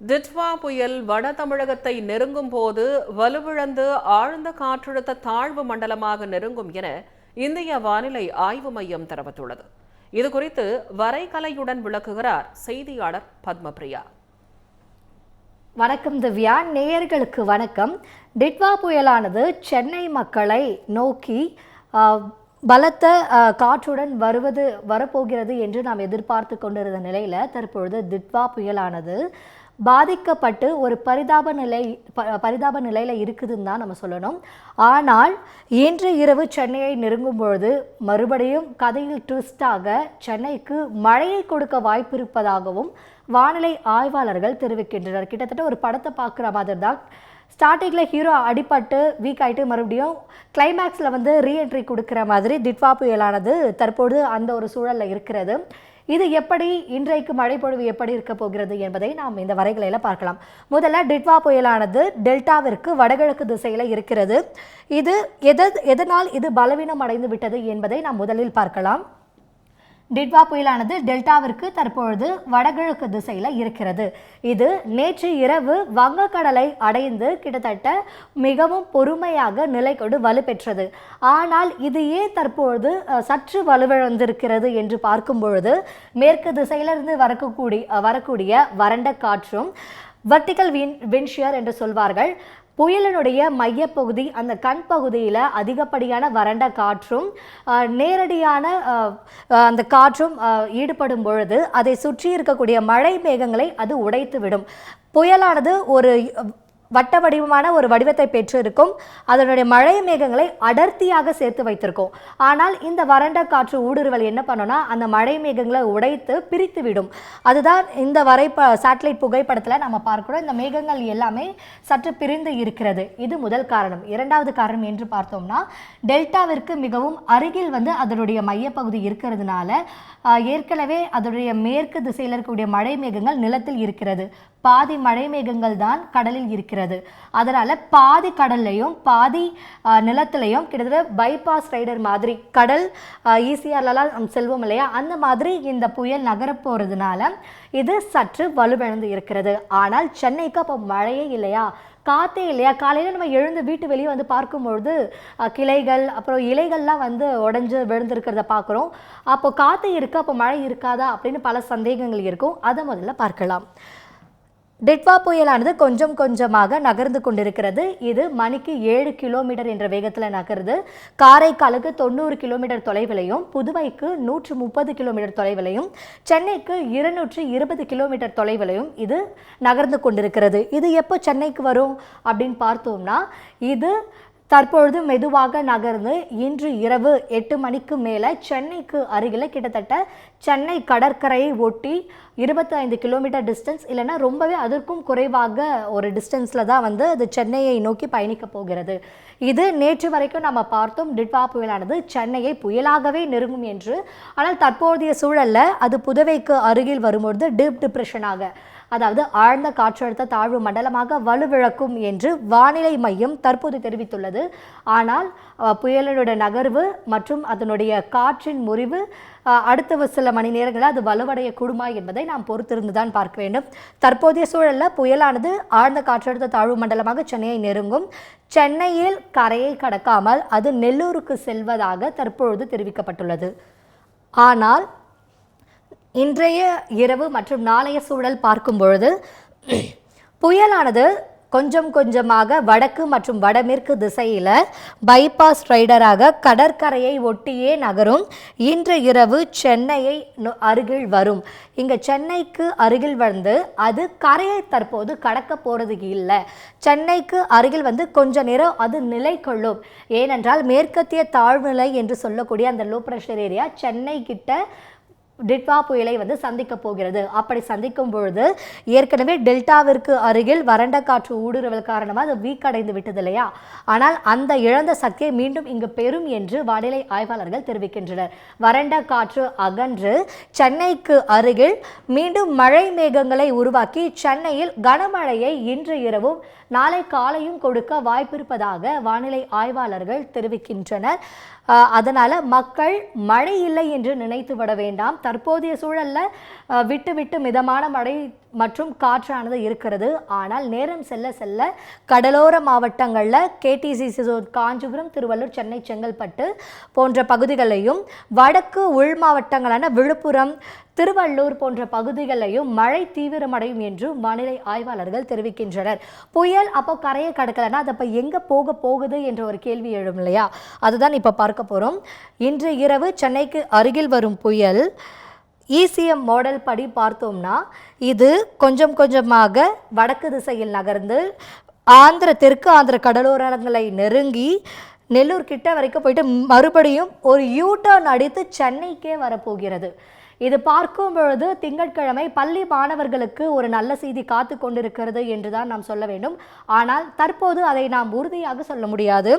டிட்வா புயல் வட தமிழகத்தை நெருங்கும் போது வலுவிழந்து ஆழ்ந்த காற்றழுத்த தாழ்வு மண்டலமாக நெருங்கும் என இந்திய வானிலை ஆய்வு மையம் தெரிவித்துள்ளது. இதுகுறித்து வரைகலையுடன் விளக்குகிறார் செய்தியாளர் பத்மபிரியா. வணக்கம் திவ்யா, நேயர்களுக்கு வணக்கம். டிட்வா புயலானது சென்னை மக்களை நோக்கி பலத்த காற்றுடன் வரப்போகிறது என்று நாம் எதிர்பார்த்து கொண்டிருந்த நிலையில் தற்பொழுது டிட்வா புயலானது பாதிக்கப்பட்டு ஒரு பரிதாப நிலையில் இருக்குதுன்னு தான் நம்ம சொல்லணும். ஆனால் இன்று இரவு சென்னையை நெருங்கும் பொழுது மறுபடியும் கதையில் ட்விஸ்டாக சென்னைக்கு மழையை கொடுக்க வாய்ப்பு இருப்பதாகவும் வானிலை ஆய்வாளர்கள் தெரிவிக்கின்றனர். கிட்டத்தட்ட ஒரு படத்தை பார்க்குற மாதிரி தான். ஸ்டார்டிங்கில் ஹீரோ அடிபட்டு வீக் ஆகிட்டு மறுபடியும் கிளைமேக்ஸில் ரீஎன்ட்ரி கொடுக்குற மாதிரி டிட்வா புயலானது தற்போது அந்த ஒரு சூழலில் இருக்கிறது. இது எப்படி இன்றைக்கு மழைப்பொழிவு எப்படி இருக்க போகிறது என்பதை நாம் இந்த வரைகலையில் பார்க்கலாம். முதல்ல டிட்வா புயலானது டெல்டாவிற்கு வடகிழக்கு திசையில் இருக்கிறது. இது எதனால் இது பலவீனம் அடைந்து விட்டது என்பதை நாம் முதலில் பார்க்கலாம். டிட்வா புயலானது டெல்டாவிற்கு தற்பொழுது வடகிழக்கு திசையில் இருக்கிறது. இது நேற்று இரவு வங்கக்கடலை அடைந்து கிட்டத்தட்ட மிகவும் பொறுமையாக நிலை கொண்டு வலுப்பெற்றது. ஆனால் இது ஏன் தற்பொழுது சற்று வலுவிழந்திருக்கிறது என்று பார்க்கும் பொழுது மேற்கு திசையிலிருந்து வரக்கூடிய வறண்ட காற்றும் வெர்டிகல் விண்ட்ஷியர் என்று சொல்வார்கள். புயலினுடைய மையப்பகுதி அந்த கண் பகுதியில் அதிகப்படியான வறண்ட காற்றும் நேரடியான அந்த காற்றும் ஈடுபடும் பொழுது அதை சுற்றி இருக்கக்கூடிய மழை மேகங்களை அது உடைத்து விடும். புயலானது ஒரு வட்ட வடிவமான ஒரு வடிவத்தை பெற்றிருக்கும். அதனுடைய மழை மேகங்களை அடர்த்தியாக சேர்த்து வைத்திருக்கும். ஆனால் இந்த வறண்ட காற்று ஊடுருவல் என்ன பண்ணோன்னா அந்த மழை மேகங்களை உடைத்து பிரித்து விடும். அதுதான் இந்த சேட்டலைட் புகைப்படத்தில் நம்ம பார்க்கிறோம். இந்த மேகங்கள் எல்லாமே சற்று பிரிந்து இருக்கிறது. இது முதல் காரணம். இரண்டாவது காரணம் என்று பார்த்தோம்னா டெல்டாவிற்கு மிகவும் அருகில் அதனுடைய மையப்பகுதி இருக்கிறதுனால ஏற்கனவே அதனுடைய மேற்கு திசையில் இருக்கக்கூடிய மழை மேகங்கள் நிலத்தில் இருக்கிறது. பாதி மழை மேகங்கள் தான் கடலில் இருக்கிறது. அதனால பாதி கடல்லையும் பாதி நிலத்திலையும் கிட்டத்தட்ட பைபாஸ் ரைடர் மாதிரி கடல் ஈசிஆர்லாம் செல்வோம் இல்லையா, அந்த மாதிரி இந்த புயல் நகரப்போறதுனால இது சற்று வலுவிழந்து இருக்கிறது. ஆனால் சென்னைக்கு அப்போ மழையே இல்லையா, காற்றே இல்லையா. காலையில் நம்ம எழுந்து வீட்டு வெளியே பார்க்கும்பொழுது கிளைகள் அப்புறம் இலைகள்லாம் உடஞ்சி விழுந்திருக்கிறத பார்க்குறோம். அப்போ காற்று இருக்கு, அப்போ மழை இருக்காதா அப்படின்னு பல சந்தேகங்கள் இருக்கும். அதை முதல்ல பார்க்கலாம். டிட்வா புயலானது கொஞ்சம் கொஞ்சமாக நகர்ந்து கொண்டிருக்கிறது. இது மணிக்கு 7 கிலோமீட்டர் என்ற வேகத்தில் நகருது. காரைக்காலுக்கு 90 கிலோமீட்டர் தொலைவிலையும், புதுவைக்கு 130 கிலோமீட்டர் தொலைவிலையும், சென்னைக்கு 220 கிலோமீட்டர் தொலைவிலையும் இது நகர்ந்து கொண்டிருக்கிறது. இது எப்போ சென்னைக்கு வரும் அப்படின்னு பார்த்தோம்னா இது தற்பொழுது மெதுவாக நகர்ந்து இன்று இரவு 8 மணிக்கு மேலே சென்னைக்கு அருகில் கிட்டத்தட்ட சென்னை கடற்கரையை ஒட்டி 25 கிலோமீட்டர் டிஸ்டன்ஸ் இல்லைன்னா ரொம்பவே அதற்கும் குறைவாக ஒரு டிஸ்டன்ஸில் தான் அது சென்னையை நோக்கி பயணிக்க போகிறது. இது நேற்று வரைக்கும் நம்ம பார்த்தோம் டிட்வா புயலானது சென்னையை புயலாகவே நெருங்கும் என்று. ஆனால் தற்போதைய சூழலில் அது புதுவைக்கு அருகில் வரும்பொழுது டீப் டிப்ரெஷனாக, அதாவது ஆழ்ந்த காற்றழுத்த தாழ்வு மண்டலமாக வலுவிழக்கும் என்று வானிலை மையம் தற்போது தெரிவித்துள்ளது. ஆனால் புயலினுடைய நகர்வு மற்றும் அதனுடைய காற்றின் முறிவு அடுத்த சில மணி நேரங்களில் அது வலுவடைய கூடுமா என்பதை நாம் பொறுத்திருந்து தான் பார்க்க வேண்டும். தற்போதைய சூழலில் புயலானது ஆழ்ந்த காற்றழுத்த தாழ்வு மண்டலமாக சென்னையை நெருங்கும். சென்னையில் கரையை கடக்காமல் அது நெல்லூருக்கு செல்வதாக தற்பொழுது தெரிவிக்கப்பட்டுள்ளது. ஆனால் இன்றைய இரவு மற்றும் நாளைய சூழல் பார்க்கும் பொழுது புயலானது கொஞ்சம் கொஞ்சமாக வடக்கு மற்றும் வடமேற்கு திசையில் பைபாஸ் ரைடராக கடற்கரையை ஒட்டியே நகரும். இன்று இரவு சென்னையை அருகில் வரும். இங்கே சென்னைக்கு அருகில் அது கரையை தற்போது கடக்க போகிறது இல்லை. சென்னைக்கு அருகில் கொஞ்ச நேரம் அது நிலை கொள்ளும். ஏனென்றால் மேற்கத்திய தாழ்நிலை என்று சொல்லக்கூடிய அந்த லோ ப்ரெஷர் ஏரியா சென்னை கிட்ட டிட்வா புயலை சந்திக்க போகிறது. அப்படி சந்திக்கும் பொழுது ஏற்கனவே டெல்டாவிற்கு அருகில் வறண்ட காற்று ஊடுருவல் காரணமாக அது வீக் அடைந்து விட்டது இல்லையா. ஆனால் அந்த இழந்த சக்தியை மீண்டும் இங்கு பெறும் என்று வானிலை ஆய்வாளர்கள் தெரிவிக்கின்றனர். வறண்ட காற்று அகன்று சென்னைக்கு அருகில் மீண்டும் மழை மேகங்களை உருவாக்கி சென்னையில் கனமழையை இன்று இரவும் நாளை காலையும் கொடுக்க வாய்ப்பிருப்பதாக வானிலை ஆய்வாளர்கள் தெரிவிக்கின்றனர். அதனால் மக்கள் மழை இல்லை என்று நினைத்து விட வேண்டாம். தற்போதைய சூழலில் விட்டு விட்டு மிதமான மழை மற்றும் காற்றானது இருக்கிறது. ஆனால் நேரம் செல்ல செல்ல கடலோர மாவட்டங்களில் கேடிசிசி காஞ்சிபுரம், திருவள்ளூர், சென்னை, செங்கல்பட்டு போன்ற பகுதிகளையும், வடக்கு உள் மாவட்டங்களான விழுப்புரம், திருவள்ளூர் போன்ற பகுதிகளிலையும் மழை தீவிரமடையும் என்று வானிலை ஆய்வாளர்கள் தெரிவிக்கின்றனர். புயல் அப்போ கரையை கடக்கலைன்னா அது அப்போ எங்கே போகுது என்ற ஒரு கேள்வி எழும் இல்லையா? அதுதான் இப்போ பார்க்க போகிறோம். இன்று இரவு சென்னைக்கு அருகில் வரும் புயல் ECM மாடல் படி பார்த்தோம்னா இது கொஞ்சம் கொஞ்சமாக வடக்கு திசையில் நகர்ந்து தெற்கு ஆந்திர கடலோரங்களை நெருங்கி நெல்லூர் கிட்ட வரைக்கும் போயிட்டு மறுபடியும் ஒரு யூ-டர்ன் அடித்து சென்னைக்கே வரப்போகிறது. இது பார்க்கும் பொழுது திங்கட்கிழமை பள்ளி மாணவர்களுக்கு ஒரு நல்ல செய்தி காத்து கொண்டிருக்கிறது என்றுதான் நாம் சொல்ல வேண்டும். ஆனால் தற்போது அதை நாம் உறுதியாக சொல்ல முடியாது.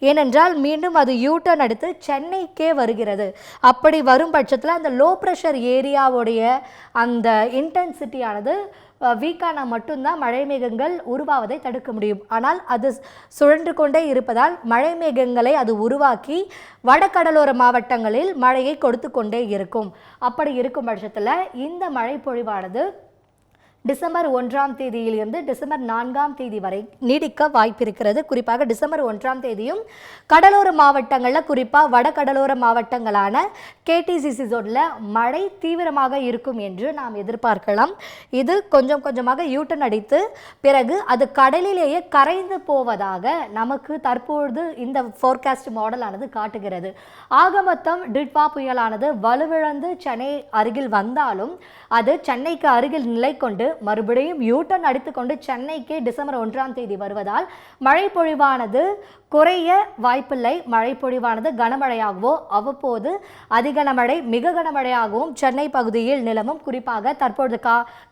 ஏனென்றால் மீண்டும் அது யூ-டர்ன் அடித்து சென்னைக்கே வருகிறது. அப்படி வரும் பட்சத்தில் அந்த லோ ப்ரெஷர் ஏரியாவுடைய அந்த இன்டென்சிட்டியானது வீக்கான மட்டும்தான் மழை மேகங்கள் உருவாவதை தடுக்க முடியும். ஆனால் அது சுழன்று கொண்டே இருப்பதால் மழை மேகங்களை அது உருவாக்கி வடகடலோர மாவட்டங்களில் மழையை கொடுத்து கொண்டே இருக்கும். அப்படி இருக்கும் பட்சத்தில் இந்த மழை பொழிவானது டிசம்பர் 1ஆம் தேதியிலிருந்து டிசம்பர் 4ஆம் தேதி வரை நீடிக்க வாய்ப்பிருக்கிறது. குறிப்பாக டிசம்பர் 1ஆம் தேதியும் கடலோர மாவட்டங்களில், குறிப்பாக வடகடலோர மாவட்டங்களான கேடிசிசி ஜோனில் மழை தீவிரமாக இருக்கும் என்று நாம் எதிர்பார்க்கலாம். இது கொஞ்சம் கொஞ்சமாக யூட்டன் அடித்து பிறகு அது கடலிலேயே கரைந்து போவதாக நமக்கு தற்பொழுது இந்த ஃபோர்காஸ்ட் மாடலானது காட்டுகிறது. ஆக மொத்தம் டிட்வா புயலானது வலுவிழந்து சென்னை அருகில் வந்தாலும் அது சென்னைக்கு அருகில் நிலை கொண்டு மறுபடியும் யூட்டன் அடித்துக்கொண்டு சென்னைக்கு டிசம்பர் 1ஆம் தேதி வருவதால் மழை பொழிவானது குறைய வாய்ப்பில்லை. மழை பொழிவானது கனமழையாகவோ அவ்வப்போது அதிக கனமழை, மிக கனமழையாகவும் சென்னை பகுதியில் நிலவும். குறிப்பாக தற்பொழுது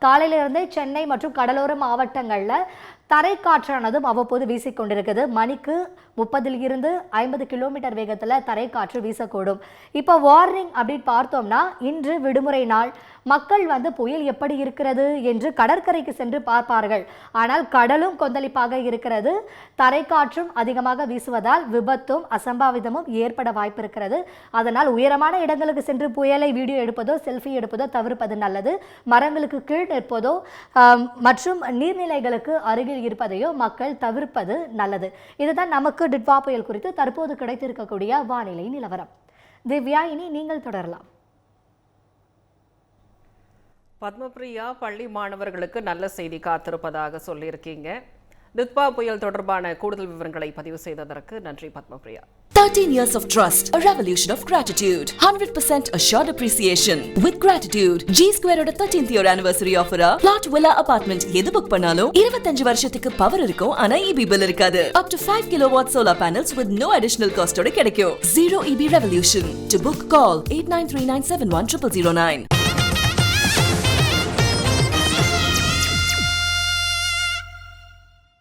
காலையிலிருந்தே சென்னை மற்றும் கடலோர மாவட்டங்களில் தரைக்காற்றானதும் அவ்வப்போது வீசிக்கொண்டிருக்குது. மணிக்கு 30 to 50 கிலோமீட்டர் வேகத்தில் தரைக்காற்று வீசக்கூடும். இப்போ வார்னிங் அப்படின்னு பார்த்தோம்னா இன்று விடுமுறை நாள். மக்கள் புயல் எப்படி இருக்கிறது என்று கடற்கரைக்கு சென்று பார்ப்பார்கள். ஆனால் கடலும் கொந்தளிப்பாக இருக்கிறது. தரைக்காற்றும் அதிகமாக வீசுவதால் விபத்தும் அசம்பாவிதமும் ஏற்பட வாய்ப்பு இருக்கிறது. அதனால் உயரமான இடங்களுக்கு சென்று புயலை வீடியோ எடுப்பதோ செல்ஃபி எடுப்பதோ தவிர்ப்பது நல்லது. மரங்களுக்கு கீழ் நிற்பதோ மற்றும் நீர்நிலைகளுக்கு அருகில் இருப்பதையோ மக்கள் தவிர்ப்பது நல்லது. இதுதான் நமக்கு டிட்வா புயல் குறித்து தற்போது கிடைத்திருக்கக்கூடிய வானிலை நிலவரம். திவ்யா, இனி நீங்கள் தொடரலாம். பத்மபிரியா, பள்ளி மாணவர்களுக்கு நல்ல செய்தி காத்திருப்பதாக சொல்லியிருக்கீங்க. டிட்வா புயல் தொடர்பான கூடுதல் விவரங்களை பதிவு செய்ததற்கு நன்றி Padmapriya. 13 years of trust, a revolution of gratitude, 100% assured appreciation. With gratitude, G Square oda 13th year anniversary offer plot villa apartment எது புக் பண்ணாலும் 25 வருஷத்துக்கு பவர் இருக்கும். ஆனா EB bill இருக்காது. Up to 5 kilowatt solar panels with no additional cost ஓட கிடைக்கும். Zero EB revolution. To book, call 8939710009.